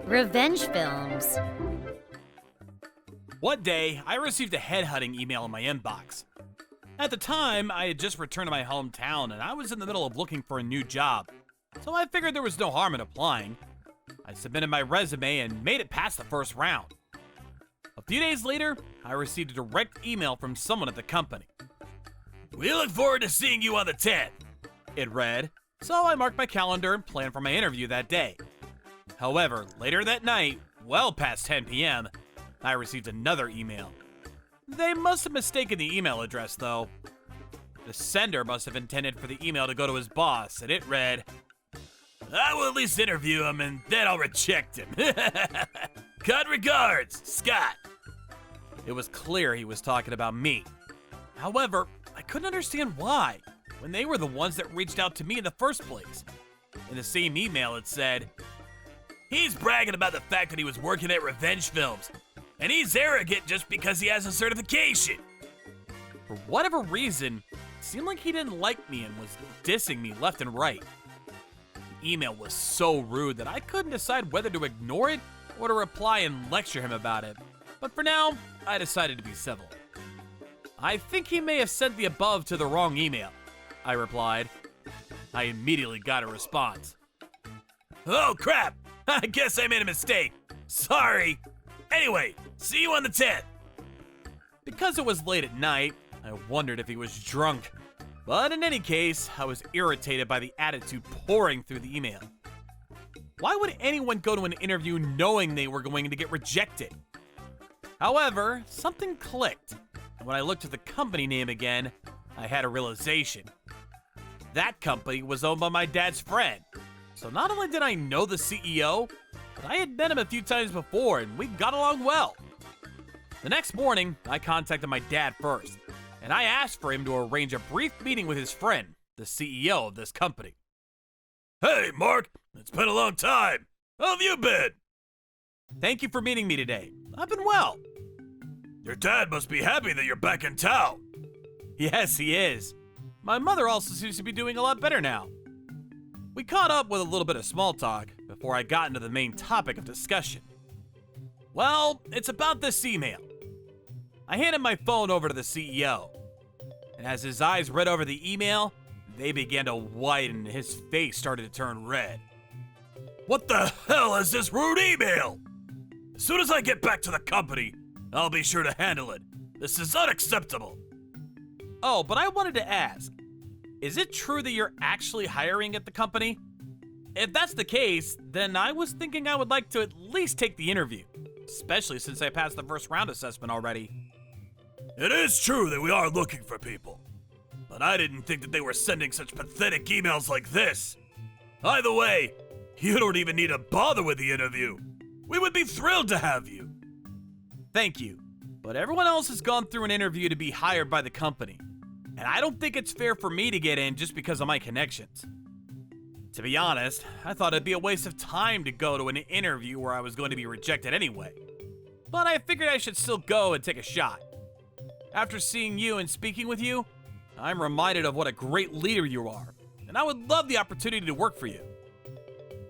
Revenge films. One day, I received a headhunting email in my inbox. At the time, I had just returned to my hometown and I was in the middle of looking for a new job, so I figured there was no harm in applying. I submitted my resume and made it past the first round. A few days later, I received a direct email from someone at the company. "We look forward to seeing you on the 10th," it read, so I marked my calendar and planned for my interview that day. However, later that night, well past 10 p.m., I received another email. They must have mistaken the email address, though. The sender must have intended for the email to go to his boss, and it read, "I will at least interview him, and then I'll reject him. Kind regards, Scott." It was clear he was talking about me. However, I couldn't understand why, when they were the ones that reached out to me in the first place. In the same email, it said, "He's bragging about the fact that he was working at Revenge Films, and he's arrogant just because he has a certification." For whatever reason, it seemed like he didn't like me and was dissing me left and right. The email was so rude that I couldn't decide whether to ignore it or to reply and lecture him about it. But for now, I decided to be civil. "I think he may have sent the above to the wrong email," I replied. I immediately got a response. "Oh crap, I guess I made a mistake. Sorry. Anyway, see you on the 10th. Because it was late at night, I wondered if he was drunk. But in any case, I was irritated by the attitude pouring through the email. Why would anyone go to an interview knowing they were going to get rejected? However, something clicked, and when I looked at the company name again, I had a realization. That company was owned by my dad's friend. So not only did I know the CEO, but I had met him a few times before and we got along well. The next morning, I contacted my dad first, and I asked for him to arrange a brief meeting with his friend, the CEO of this company. "Hey, Mark, it's been a long time. How have you been?" "Thank you for meeting me today. I've been well." "Your dad must be happy that you're back in town." "Yes, he is. My mother also seems to be doing a lot better now." We caught up with a little bit of small talk before I got into the main topic of discussion. "Well, it's about this email." I handed my phone over to the CEO, and as his eyes read over the email, they began to whiten and his face started to turn red. "What the hell is this rude email? As soon as I get back to the company, I'll be sure to handle it. This is unacceptable." "Oh, but I wanted to ask, is it true that you're actually hiring at the company? If that's the case, then I was thinking I would like to at least take the interview, especially since I passed the first round assessment already." "It is true that we are looking for people, but I didn't think that they were sending such pathetic emails like this. Either way, you don't even need to bother with the interview. We would be thrilled to have you." "Thank you, but everyone else has gone through an interview to be hired by the company, and I don't think it's fair for me to get in just because of my connections. To be honest, I thought it'd be a waste of time to go to an interview where I was going to be rejected anyway, but I figured I should still go and take a shot. After seeing you and speaking with you, I'm reminded of what a great leader you are, and I would love the opportunity to work for you."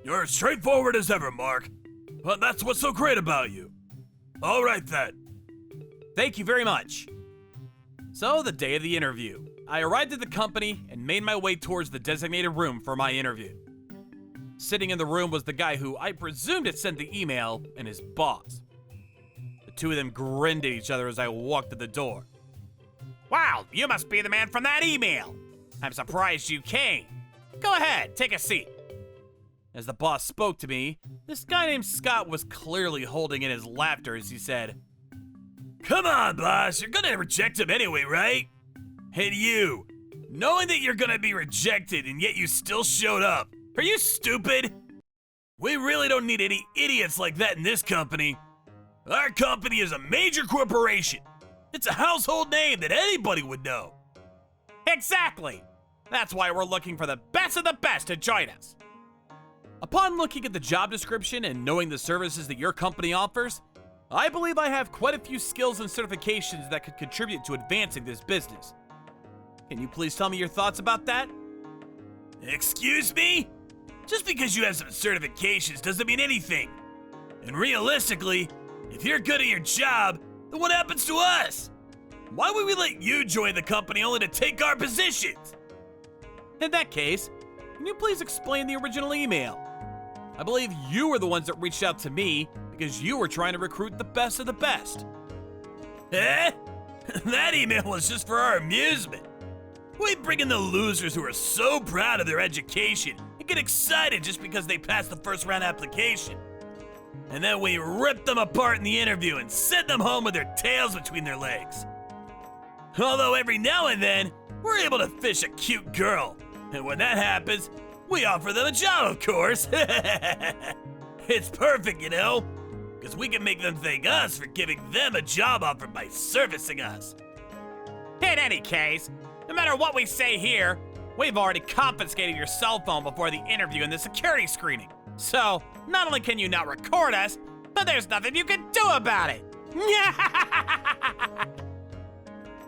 "You're as straightforward as ever, Mark, but that's what's so great about you. All right then." "Thank you very much." So the day of the interview, I arrived at the company and made my way towards the designated room for my interview. Sitting in the room was the guy who I presumed had sent the email and his boss. The two of them grinned at each other as I walked to the door. "Wow, you must be the man from that email. I'm surprised you came. Go ahead, take a seat." As the boss spoke to me, this guy named Scott was clearly holding in his laughter as he said, "Come on, boss, you're gonna reject him anyway, right? And you, knowing that you're gonna be rejected and yet you still showed up. Are you stupid? We really don't need any idiots like that in this company. Our company is a major corporation. It's a household name that anybody would know." "Exactly. That's why we're looking for the best of the best to join us." Upon looking at the job description and knowing the services that your company offers, I believe I have quite a few skills and certifications that could contribute to advancing this business. Can you please tell me your thoughts about that? Excuse me? Just because you have some certifications doesn't mean anything. And realistically, if you're good at your job, then what happens to us? Why would we let you join the company only to take our positions? In that case, can you please explain the original email? I believe you were the ones that reached out to me because you were trying to recruit the best of the best. Eh? That email was just for our amusement. We bring in the losers who are so proud of their education and get excited just because they passed the first round application. And then we rip them apart in the interview and send them home with their tails between their legs. Although every now and then, we're able to fish a cute girl. And when that happens, we offer them a job, of course. It's perfect, you know? Because we can make them thank us for giving them a job offer by servicing us. In any case, no matter what we say here, we've already confiscated your cell phone before the interview and the security screening. So, not only can you not record us, but there's nothing you can do about it.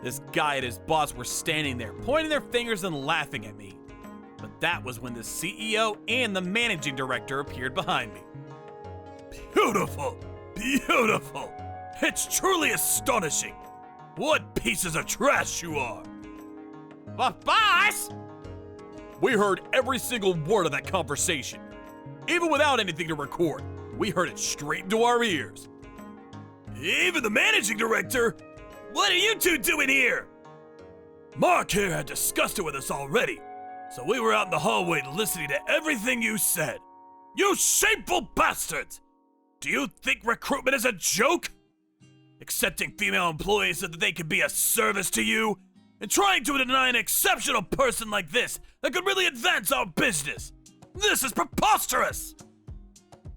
This guy and his boss were standing there, pointing their fingers and laughing at me. But that was when the CEO and the managing director appeared behind me. Beautiful! Beautiful! It's truly astonishing! What pieces of trash you are! But boss! We heard every single word of that conversation. Even without anything to record, we heard it straight into our ears. Even the managing director? What are you two doing here? Mark here had discussed it with us already, so we were out in the hallway listening to everything you said. You shameful bastards! Do you think recruitment is a joke? Accepting female employees so that they can be a service to you? And trying to deny an exceptional person like this that could really advance our business? This is preposterous!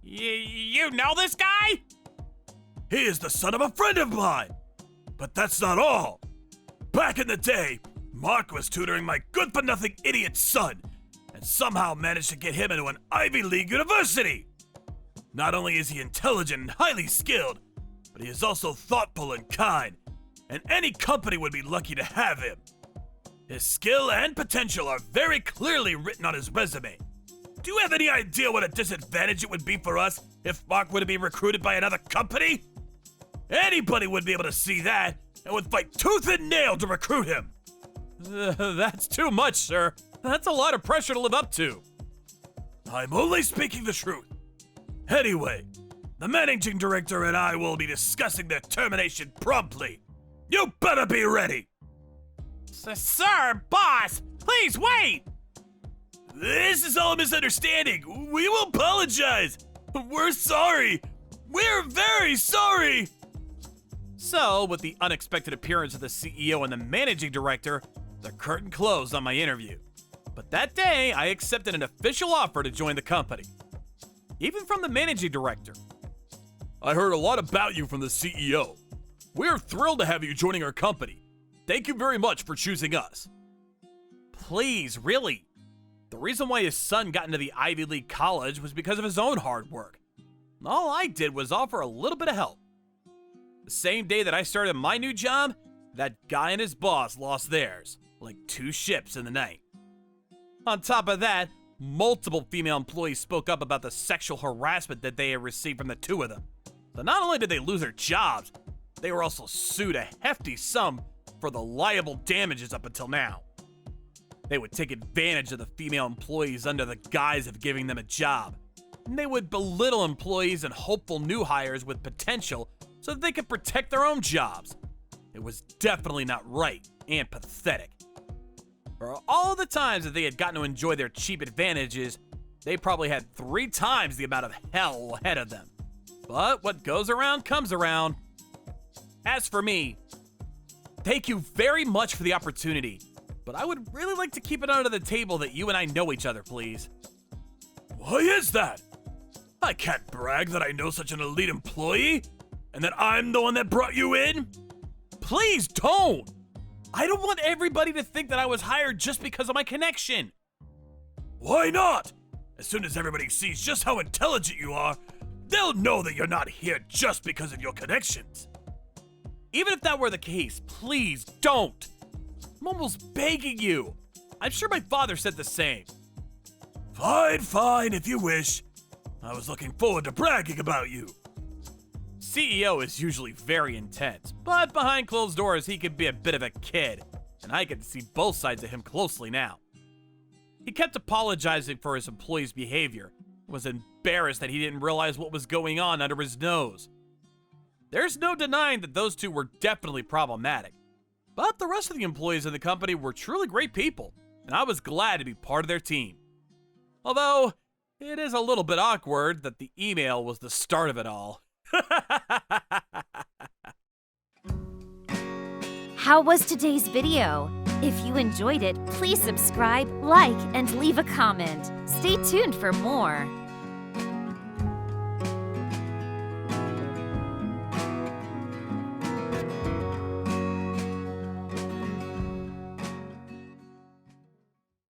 You know this guy? He is the son of a friend of mine. But that's not all. Back in the day, Mark was tutoring my good-for-nothing idiot son, and somehow managed to get him into an Ivy League university. Not only is he intelligent and highly skilled, but he is also thoughtful and kind, and any company would be lucky to have him. His skill and potential are very clearly written on his resume. Do you have any idea what a disadvantage it would be for us if Mark were to be recruited by another company? Anybody would be able to see that and would fight tooth and nail to recruit him. That's too much, sir. That's a lot of pressure to live up to. I'm only speaking the truth. Anyway, the managing director and I will be discussing their termination promptly. You better be ready. Sir, boss, please wait. This is all a misunderstanding. We will apologize. We're sorry. We're very sorry. So, with the unexpected appearance of the CEO and the managing director, the curtain closed on my interview. But that day, I accepted an official offer to join the company. Even from the managing director. I heard a lot about you from the CEO. We're thrilled to have you joining our company. Thank you very much for choosing us. Please, really. The reason why his son got into the Ivy League college was because of his own hard work. All I did was offer a little bit of help. The same day that I started my new job, that guy and his boss lost theirs, like two ships in the night. On top of that, multiple female employees spoke up about the sexual harassment that they had received from the two of them. So not only did they lose their jobs, they were also sued a hefty sum for the liable damages up until now. They would take advantage of the female employees under the guise of giving them a job. And they would belittle employees and hopeful new hires with potential so that they could protect their own jobs. It was definitely not right and pathetic. For all the times that they had gotten to enjoy their cheap advantages, they probably had 3 times the amount of hell ahead of them. But what goes around comes around. As for me, thank you very much for the opportunity, but I would really like to keep it under the table that you and I know each other, please. Why is that? I can't brag that I know such an elite employee, and that I'm the one that brought you in. Please don't! I don't want everybody to think that I was hired just because of my connection. Why not? As soon as everybody sees just how intelligent you are, they'll know that you're not here just because of your connections. Even if that were the case, please don't. I'm almost begging you. I'm sure my father said the same. Fine, if you wish. I was looking forward to bragging about you. CEO is usually very intense, but behind closed doors he can be a bit of a kid, and I get to see both sides of him closely now. He kept apologizing for his employees' behavior, and was embarrassed that he didn't realize what was going on under his nose. There's no denying that those two were definitely problematic, but the rest of the employees in the company were truly great people, and I was glad to be part of their team. Although, it is a little bit awkward that the email was the start of it all. How was today's video? If you enjoyed it, please subscribe, like, and leave a comment. Stay tuned for more.